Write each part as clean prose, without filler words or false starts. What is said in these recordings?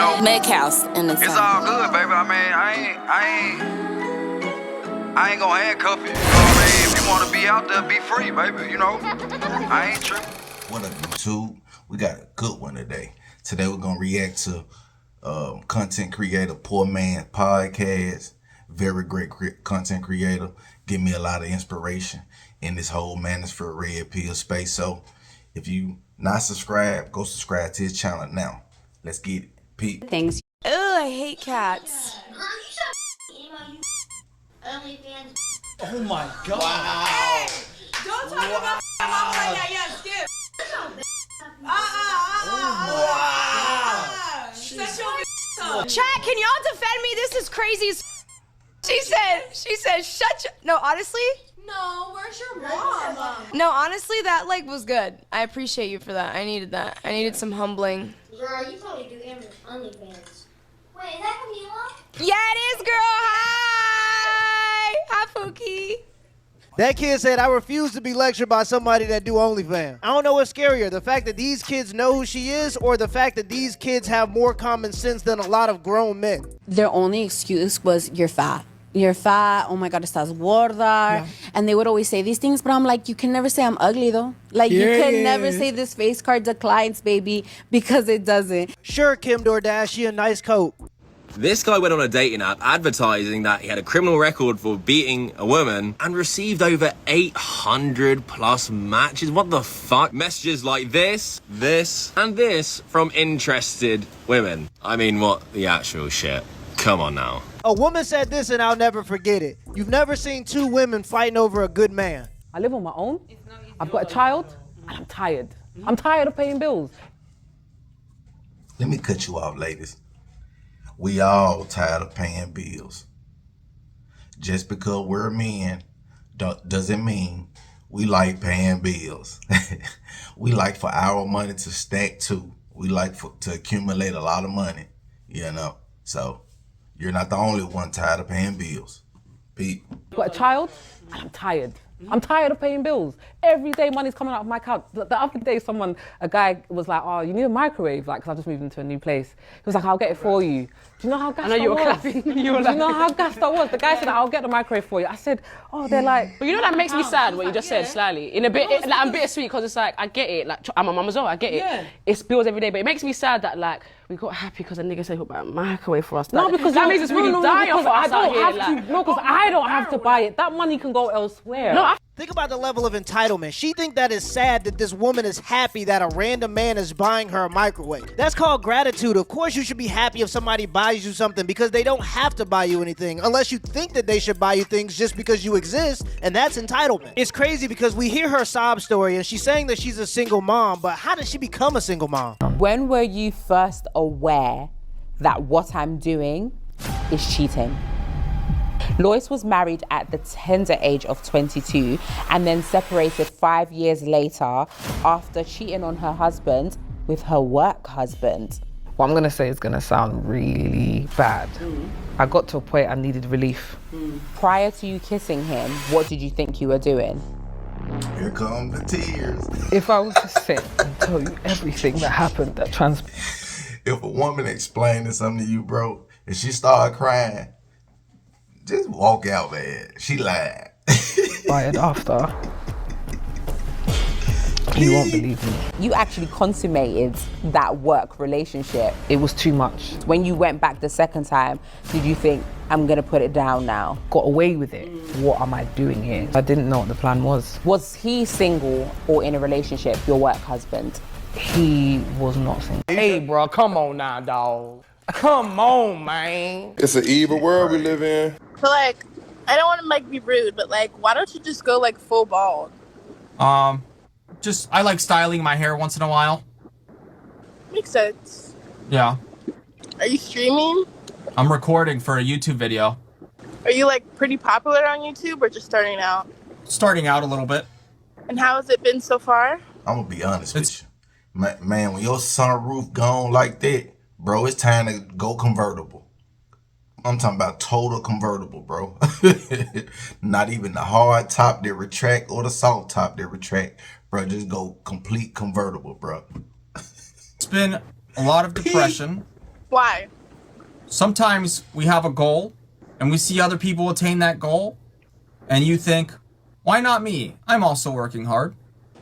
know, Make house in the it's town. all good, baby. I mean, I ain't gonna handcuff you. You know what I mean? If you wanna be out there, be free, baby. You know, I ain't tripping. What up, YouTube? We got a good one today. Today we're gonna react to content creator Poor Man podcast. Very great content creator. Give me a lot of inspiration in this whole Manosphere Red Pill space. So if you not subscribed, go subscribe to his channel now. Let's get it. Peep. Things. Ugh, I hate cats. Oh my god. Wow. Don't talk about my mom like that. Yeah, skip. Wow. Chat, can y'all defend me? This is crazy. She said, shut your... No, honestly? No, where's your mom? No, honestly, that, like, was good. I appreciate you for that. I needed that. I needed some humbling. Girl, you probably do OnlyFans. Wait, is that Camila? Yeah, it is, girl. Hi. Hi, Pookie. That kid said, I refuse to be lectured by somebody that do OnlyFans. I don't know what's scarier, the fact that these kids know who she is or the fact that these kids have more common sense than a lot of grown men. Their only excuse was, you're fat. You're fat, oh my God, estás gorda. Yeah. And they would always say these things, but I'm like, you can never say I'm ugly though. Like, you can never say this face card declines, baby, because it doesn't. Sure, Kim Kardashian, nice coat. This guy went on a dating app advertising that he had a criminal record for beating a woman and received over 800 plus matches. What the fuck? Messages like this, and this from interested women. I mean, what the actual shit? Come on now. A woman said this and I'll never forget it. You've never seen two women fighting over a good man. I live on my own. I've got a child and I'm tired. I'm tired of paying bills. Let me cut you off, ladies. We all tired of paying bills. Just because we're men doesn't mean we like paying bills. We like for our money to stack too. We like to accumulate a lot of money, you know. So you're not the only one tired of paying bills. Pete. I've got a child and I'm tired. I'm tired of paying bills. Every day money's coming out of my account. The other day a guy was like, oh, you need a microwave, like, because I've just moved into a new place. He was like, I'll get it for you. Do you know how gassed I was? I know you were clapping. Do you know how gassed I was? The guy said, I'll get the microwave for you. I said, oh, they're like... But you know that makes me sad, what you just said, slightly. In a bit, like, I'm bittersweet, because it's like, I get it. Like, I'm a mum as well, I get it. Yeah. It's bills every day, but it makes me sad that, like, we got happy because a nigga said he'll buy a microwave for us. No, like, because that makes us really die off us out here. No, because I don't have to buy it. That money can go elsewhere. No, think about the level of entitlement. She think that is sad that this woman is happy that a random man is buying her a microwave. That's called gratitude. Of course you should be happy if somebody buys you something because they don't have to buy you anything unless you think that they should buy you things just because you exist, and that's entitlement. It's crazy because we hear her sob story and she's saying that she's a single mom, but how did she become a single mom? When were you first aware that what I'm doing is cheating? Lois was married at the tender age of 22 and then separated 5 years later after cheating on her husband with her work husband. What I'm gonna say is gonna sound really bad. I got to a point I needed relief. Prior to you kissing him, what did you think you were doing? Here come the tears. If I was to sit and tell you everything that happened that transpired. If a woman explaining something to you, bro, and she started crying, just walk out, man. She lied. Fired after. You won't believe me. You actually consummated that work relationship. It was too much. When you went back the second time, did you think, I'm gonna put it down now? Got away with it. What am I doing here? I didn't know what the plan was. Was he single or in a relationship, your work husband? He was not single. Hey, bro, come on now, dog. Come on, man. It's an evil world we live in. So, like, I don't want to, like, be rude, but, like, why don't you just go, like, full bald? I like styling my hair once in a while. Makes sense. Yeah. Are you streaming? I'm recording for a YouTube video. Are you, like, pretty popular on YouTube or just starting out? Starting out a little bit. And how has it been so far? I'm gonna be honest with you. Man, when your sunroof gone like that, bro, it's time to go convertible. I'm talking about total convertible, bro. Not even the hard top that retract or the soft top that retract. Bro, just go complete convertible, bro. It's been a lot of depression. Why? Sometimes we have a goal and we see other people attain that goal and you think, why not me? I'm also working hard.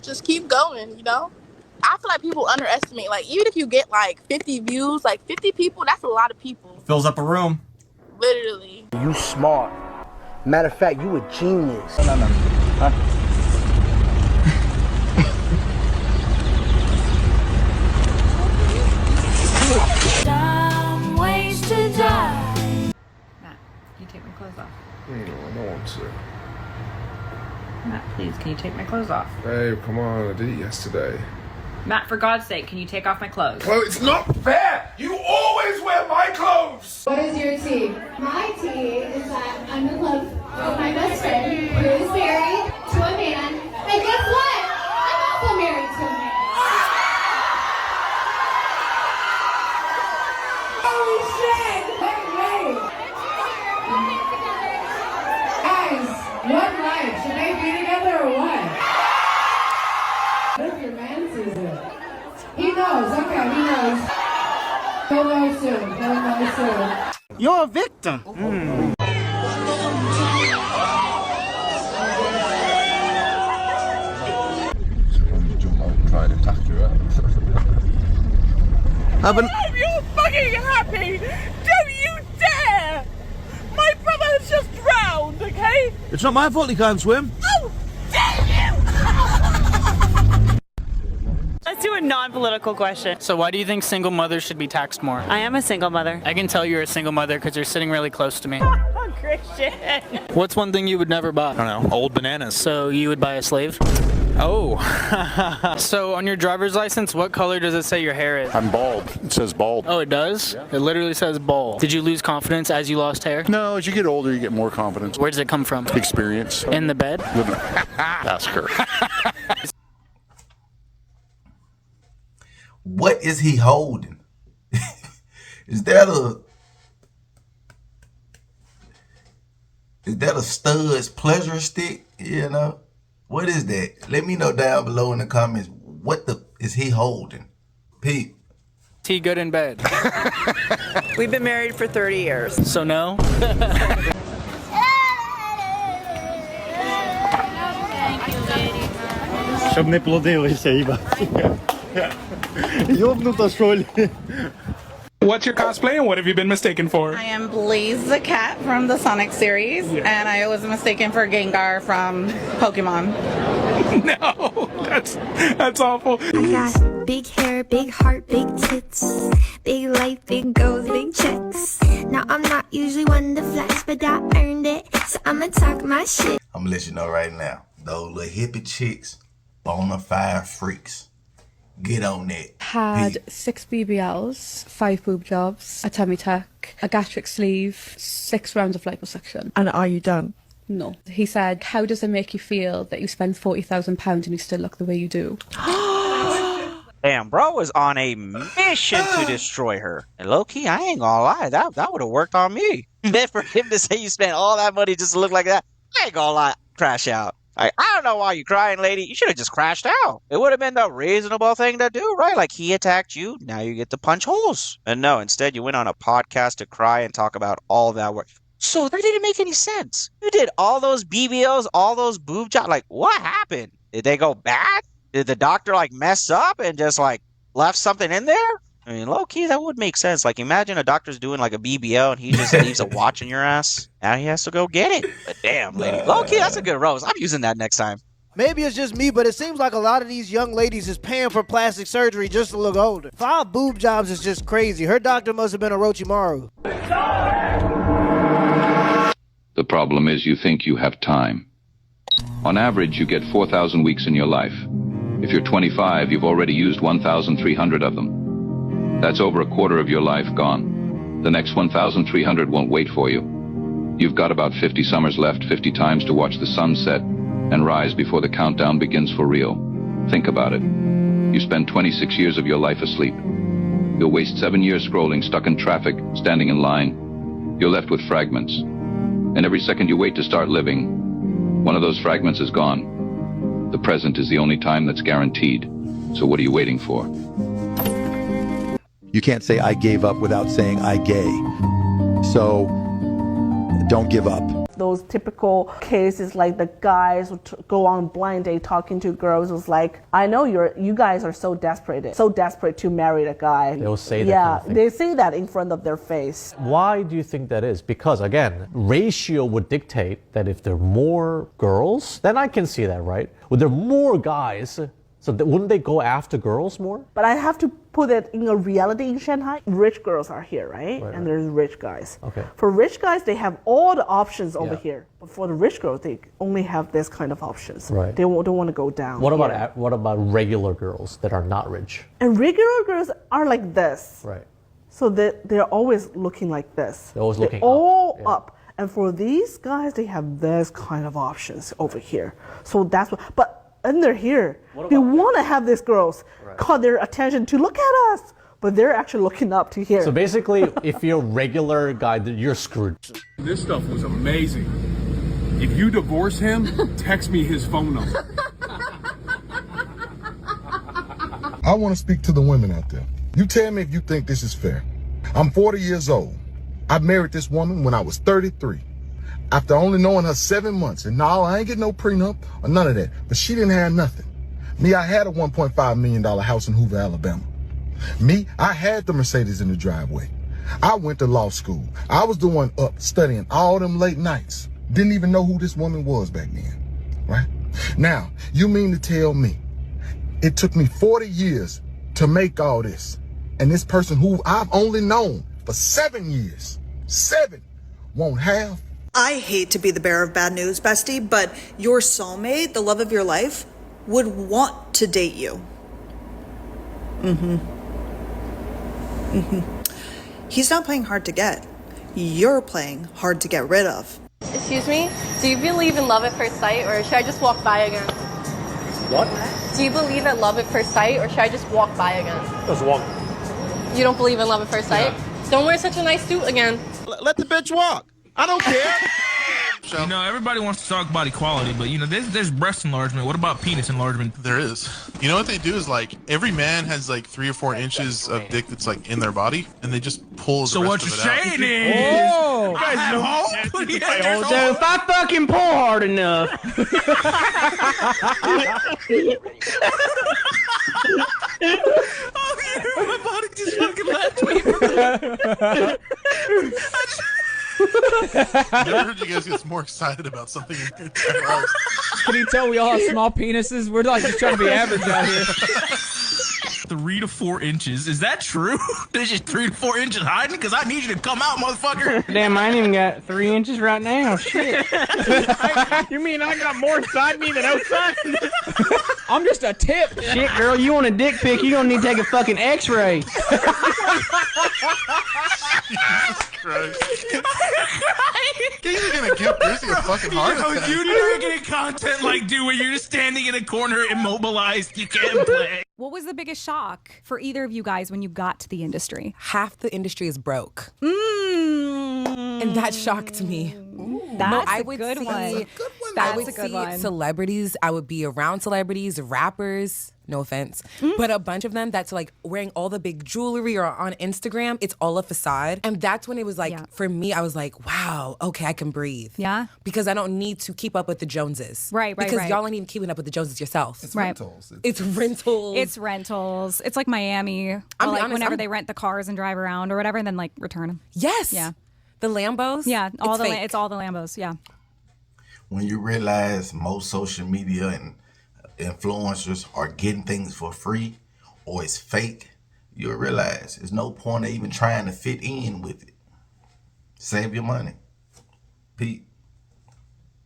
Just keep going, you know? I feel like people underestimate, like, even if you get like 50 views, like 50 people, that's a lot of people. Fills up a room. Literally. You smart. Matter of fact, you a genius. No. Huh? Dumb ways to die. Matt, can you take my clothes off? No, I don't want to. Matt, please, can you take my clothes off? Babe, come on, I did it yesterday. Matt, for God's sake, can you take off my clothes? Chloe, it's not fair! You always wear my clothes! What is your tea? My tea is that I'm in love with my best friend who is married to a man. And guess what? I'm also married to a man. Holy shit! Hey! Guys, one life. Should they be together or what? What if your man sees it? He knows. Okay, he knows. He'll know soon. He'll know soon. You're a victim. Trying to attack you, right? If you're fucking happy, don't you dare! My brother has just drowned, okay? It's not my fault he can't swim. Oh, damn you! Let's do a non-political question. So why do you think single mothers should be taxed more? I am a single mother. I can tell you're a single mother because you're sitting really close to me. Oh, Christian. What's one thing you would never buy? I don't know, old bananas. So you would buy a slave? Oh. So on your driver's license, what color does it say your hair is? I'm bald. It says bald. Oh, it does? Yeah. It literally says bald. Did you lose confidence as you lost hair? No, as you get older, you get more confidence. Where does it come from? Experience. In the bed? Ask her. What is he holding? Is that a stud's pleasure stick? You know? What is that? Let me know down below in the comments. What is he holding? Peep. Is he good in bed? We've been married for 30 years. So no? Щоб не плодилися, їба. Йобнута, що ли? What's your cosplay and what have you been mistaken for? I am Blaze the cat from the Sonic series, and I was mistaken for Gengar from Pokemon. No, that's awful. I got big hair, big heart, big tits, big life, big goals, big checks. Now I'm not usually one to flex, but I earned it, so I'ma talk my shit. I'm gonna let you know right now, those little hippie chicks, bona fide freaks. Get on that. Had 6 BBLs, 5 boob jobs, a tummy tuck, a gastric sleeve, 6 rounds of liposuction. And are you done? No. He said, how does it make you feel that you spend £40,000 and you still look the way you do? Damn, bro was on a mission to destroy her. And low-key, I ain't gonna lie, that would have worked on me. Then for him to say you spent all that money just to look like that, I ain't gonna lie, crash out. I don't know why you crying, lady. You should have just crashed out. It would have been the reasonable thing to do, right? Like, he attacked you, now you get to punch holes. And no, instead you went on a podcast to cry and talk about all that work. So that didn't make any sense. You did all those BBLs, all those boob jobs. Like, what happened? Did they go bad? Did the doctor, like, mess up and just, like, left something in there? I mean, low-key, that would make sense. Like, imagine a doctor's doing, like, a BBL and he just leaves a watch in your ass. Now he has to go get it. But damn, lady. Low-key, that's a good rose. I'm using that next time. Maybe it's just me, but it seems like a lot of these young ladies is paying for plastic surgery just to look older. 5 boob jobs is just crazy. Her doctor must have been Orochimaru. The problem is you think you have time. On average, you get 4,000 weeks in your life. If you're 25, you've already used 1,300 of them. That's over a quarter of your life gone. The next 1,300 won't wait for you. You've got about 50 summers left, 50 times to watch the sun set and rise before the countdown begins for real. Think about it. You spend 26 years of your life asleep. You'll waste 7 years scrolling, stuck in traffic, standing in line. You're left with fragments. And every second you wait to start living, one of those fragments is gone. The present is the only time that's guaranteed. So what are you waiting for? You can't say I gave up without saying I gay. So don't give up. Those typical cases like the guys would go on blind date talking to girls. It was like, I know you guys are so desperate to marry a guy. They'll say that. Yeah, kind of thing. they say that in front of their face. Why do you think that is? Because again, ratio would dictate that if there are more girls, then I can see that, right? When there are more guys, so wouldn't they go after girls more? But I have to put it in a reality in Shanghai. Rich girls are here, right? And there's rich guys. Okay. For rich guys, they have all the options over Yeah. here. But for the rich girls, they only have this kind of options. Right. They don't want to go down. What here. about regular girls that are not rich? And regular girls are like this. Right. So they're always looking like this. They're always looking all up. up. And for these guys, they have this kind of options over here. So that's what. But and they're here. They want to have these girls call their attention to look at us, but they're actually looking up to here. So basically, if you're a regular guy, you're screwed. This stuff was amazing. If you divorce him, text me his phone number. I want to speak to the women out there. You tell me if you think this is fair. I'm 40 years old. I married this woman when I was 33. After only knowing her 7 months, and no, I ain't getting no prenup or none of that, but she didn't have nothing. Me, I had a $1.5 million house in Hoover, Alabama. Me, I had the Mercedes in the driveway. I went to law school. I was the one up studying all them late nights. Didn't even know who this woman was back then, right? Now, you mean to tell me it took me 40 years to make all this, and this person who I've only known for 7 years, won't have? I hate to be the bearer of bad news, bestie, but your soulmate, the love of your life, would want to date you. He's not playing hard to get. You're playing hard to get rid of. Excuse me? Do you believe in love at first sight, or should I just walk by again? What? Do you believe in love at first sight, or should I just walk by again? Just walk. You don't believe in love at first sight? Don't wear such a nice suit again. Let the bitch walk. I don't care. You know, everybody wants to talk about equality, but you know, there's breast enlargement. What about penis enlargement? There is. You know what they do is like every man has like 3 or 4 inches of dick that's like in their body, and they just pull. So the what rest you're of it out. saying is, Oh, I have hope. so if I fucking pull hard enough, my body just fucking left me. Never heard you guys get more excited about something in your entire lives. can you tell we all have small penises? We're like just trying to be average out here. 3 to 4 inches. Is that true? There's just 3 to 4 inches hiding? Because I need you to come out, motherfucker. Damn, I ain't even got 3 inches right now. Shit. You mean I got more inside me than outside? I'm just a tip. Shit, girl, you want a dick pic? You don't need to take a fucking X-ray. Jesus Christ. You're gonna give Brizzy a fucking heart attack. You never get content like where you're just standing in a corner immobilized. You can't play. What was the biggest shock for either of you guys when you got to the industry? Half the industry is broke. And that shocked me. That's I a would good see, one. I would That's a good see one. celebrities. I would be around celebrities, rappers. No offense, but a bunch of them that's like wearing all the big jewelry or on Instagram. It's all a facade, and that's when it was like for me. I was like, wow, okay, I can breathe. Yeah, because I don't need to keep up with the Joneses. Right. Because right. y'all ain't even keeping up with the Joneses yourself. It's rentals. It's rentals. It's rentals. It's like Miami. Or like honest, whenever they rent the cars and drive around or whatever, and then like return them. Yes. Yeah. The Lambos. Yeah. It's all the Lambos. Yeah. When you realize most social media and influencers are getting things for free or it's fake, you'll realize there's no point of even trying to fit in with it. Save your money. Pete.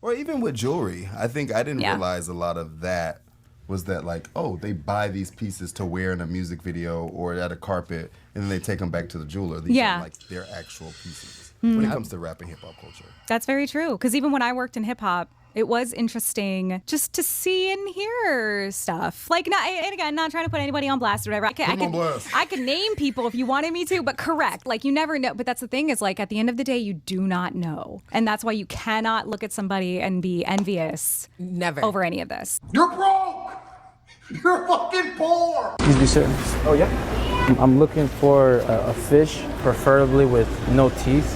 Or even with jewelry. I think I didn't realize a lot of that was that like, oh, they buy these pieces to wear in a music video or at a carpet, and then they take them back to the jeweler. These are like their actual pieces when it comes to rap and hip hop culture. That's very true. Because even when I worked in hip hop, it was interesting just to see and hear stuff. Like, and again, not trying to put anybody on blast or whatever. I could name people if you wanted me to, but correct. Like, you never know. But that's the thing is, like, at the end of the day, you do not know. And that's why you cannot look at somebody and be envious. Never. Over any of this. You're broke. You're fucking poor. Excuse me, sir. Oh, yeah? I'm looking for a fish, preferably with no teeth.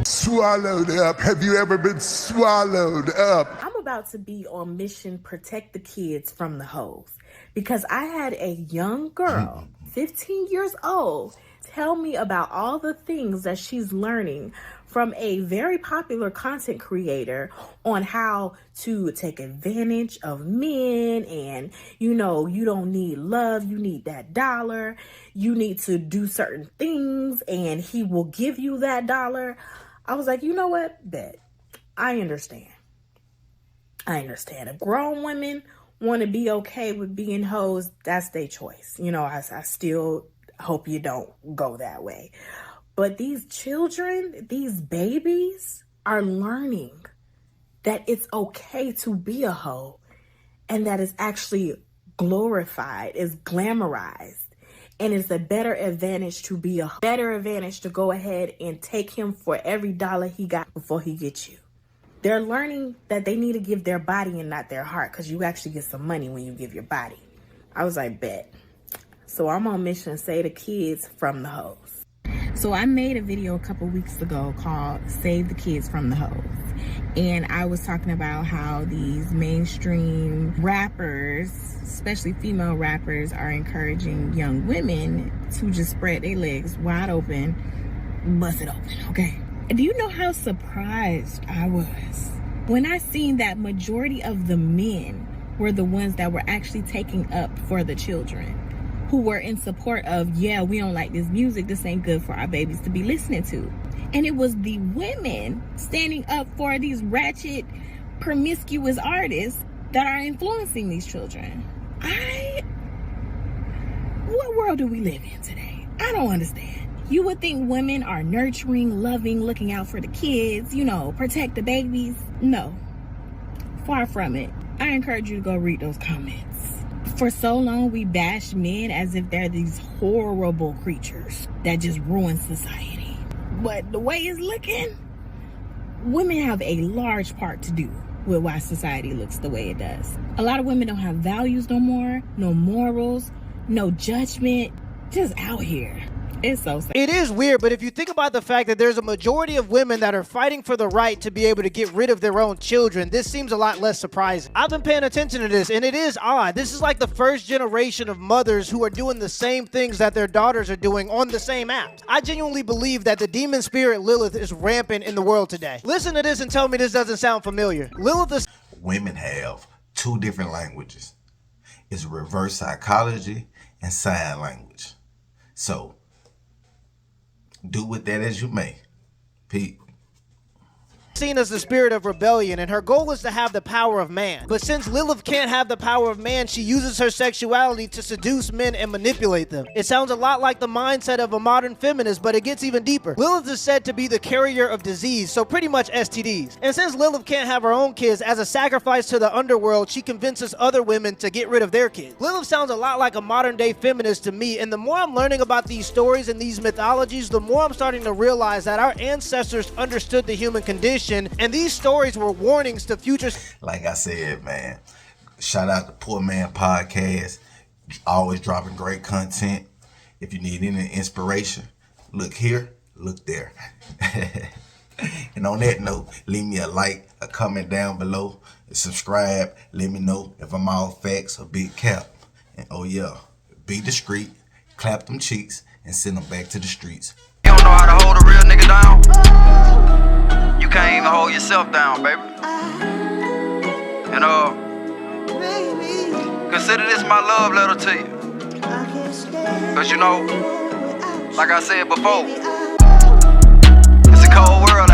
Swallowed up. Have you ever been swallowed up? I'm about to be on mission protect the kids from the hoes because I had a young girl, 15 years old, tell me about all the things that she's learning from a very popular content creator on how to take advantage of men and, you know, you don't need love, you need that dollar, you need to do certain things and he will give you that dollar. I was like, you know what? Bet. I understand. If grown women want to be okay with being hoes, that's their choice. You know, I still hope you don't go that way. But these children, these babies are learning that it's okay to be a hoe and that it's actually glorified, it's glamorized. And it's a better advantage to be a better advantage to go ahead and take him for every dollar he got before he gets you. They're learning that they need to give their body and not their heart because you actually get some money when you give your body. I was like, bet. So I'm on mission to save the kids from the hoes. So I made a video a couple weeks ago called Save the Kids from the Hoes. And I was talking about how these mainstream rappers, especially female rappers, are encouraging young women to just spread their legs wide open, bust it open, okay? Do you know how surprised I was when I seen that majority of the men were the ones that were actually taking up for the children, who were in support of, yeah, we don't like this music, this ain't good for our babies to be listening to. And it was the women standing up for these ratchet, promiscuous artists that are influencing these children. What world do we live in today? I don't understand. You would think women are nurturing, loving, looking out for the kids, you know, protect the babies. No, far from it. I encourage you to go read those comments. For so long, we bash men as if they're these horrible creatures that just ruin society. But the way it's looking, women have a large part to do with why society looks the way it does. A lot of women don't have values no more, no morals, no judgment, just out here. It's so sad. It is weird, but if you think about the fact that there's a majority of women that are fighting for the right to be able to get rid of their own children, this seems a lot less surprising. I've been paying attention to this, and it is odd. This is like the first generation of mothers who are doing the same things that their daughters are doing on the same apps. I genuinely believe that the demon spirit Lilith is rampant in the world today. Listen to this and tell me this doesn't sound familiar. Lilith is... Women have two different languages. It's reverse psychology and sign language. So, do with that as you may. Pete. Seen as the spirit of rebellion, and her goal is to have the power of man. But since Lilith can't have the power of man, she uses her sexuality to seduce men and manipulate them. It sounds a lot like the mindset of a modern feminist, but it gets even deeper. Lilith is said to be the carrier of disease, so pretty much STDs. And since Lilith can't have her own kids, as a sacrifice to the underworld, she convinces other women to get rid of their kids. Lilith sounds a lot like a modern day feminist to me, and the more I'm learning about these stories and these mythologies, the more I'm starting to realize that our ancestors understood the human condition, and these stories were warnings to futures. Like I said, man, shout out to Poor Man Podcast, always dropping great content. If you need any inspiration, look here, look there. And on that note, leave me a like, a comment down below, and subscribe. Let me know if I'm all facts or big cap. And oh yeah, be discreet, clap them cheeks, and send them back to the streets. You don't know how to hold a real nigga down? You can't even hold yourself down, baby. And consider this my love letter to you. Cause you know, like I said before, it's a cold world